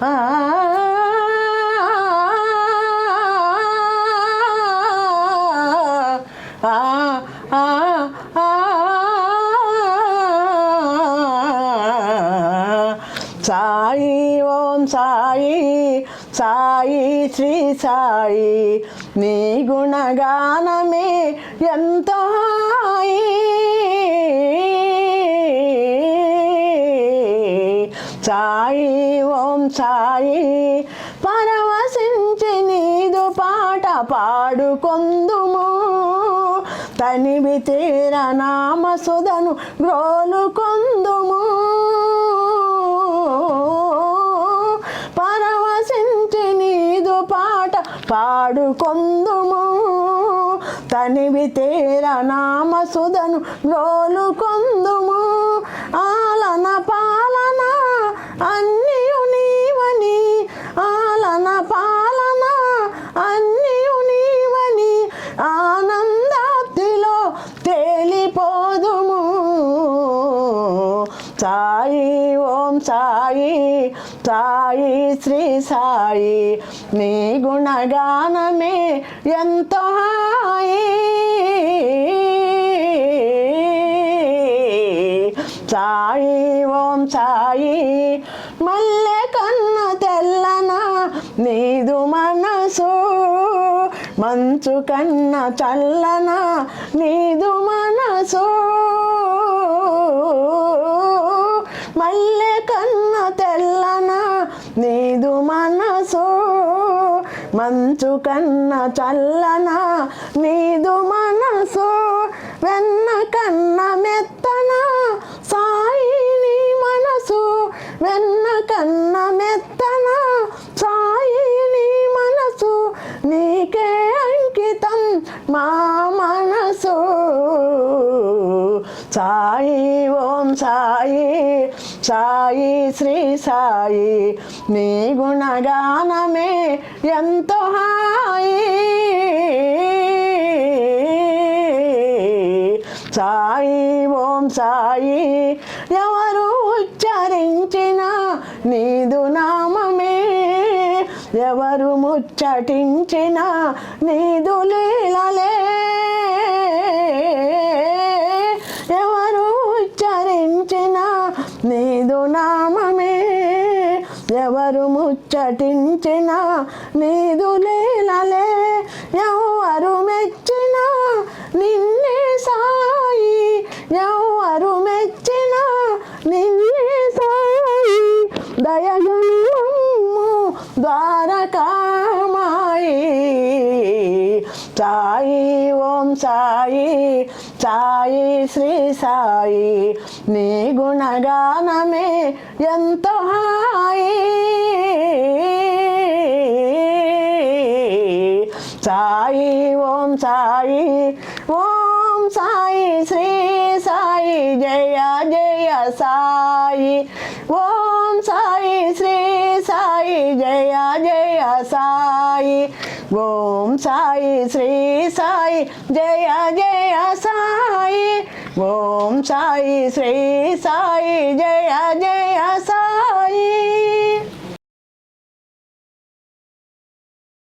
ఆ సాయి ఓం సాయి సాయి శ్రీ సాయి నీ గుణగానమే ఎంతో హాయి సాయి ఓం సాయి పరవశించి నీదు పాట పాడుకొందుము తనివి తీర నామ సుధను గ్రోలుకొందుము పరవశించి నీదు పాట పాడుకొందుము తనివి తీర నామ సుధను గ్రోలుకొందుము ఆలన పాలన అన్నియు నీవని ఆలన పాలన అన్నియు నీవని ఆనందాప్తిలో తేలిపోదుము సాయి ఓం సాయి సాయి శ్రీ సాయి నీ గుణగానమే ఎంతో హాయి సాయి ఓం సాయి మల్లె కన్న తెల్లన నీదు మనసు మంచు కన్న చల్లన నీదు మనసు మల్లె కన్న తెల్లన నీదు మనసు మంచు కన్న చల్లన నీదు మనసు వెన్న కన్న మెత్తన సాయి నీ మనసు వెన్న కన్న మెత్తన సాయి నీ మనసు నీకే అంకితం మా మనసు సాయి ఓం సాయి సాయి శ్రీ సాయి నీ గుణగానమే ఎంతో హాయి సాయి ఓం సాయి ఎవరు ఉచ్చరించిన నీదు నామమే ఎవరు ముచ్చటించిన నీదు లీలలే ఎవరు ఉచ్చరించిన నీదు నామమే ఎవరు ముచ్చటించిన నీదు లీలలే ఎవరు మెచ్చిన నిన్నే సాయి ఎవరు మెచ్చిన నిన్నే సాయి దయగమ్ము ద్వారకామాయి సాయి ఓం సాయి సాయి శ్రీ సాయి నీ గుణగానమే ఎంతో హాయి సాయి ఓం సాయి ఓం సాయి శ్రీ సాయి జయ జయ సాయి ఓం సాయి శ్రీ సాయి జయ జయ సాయి ఓం సాయి శ్రీ సాయి జయ జయ సాయి ఓం సాయి శ్రీ సాయి జయ జయ సాయి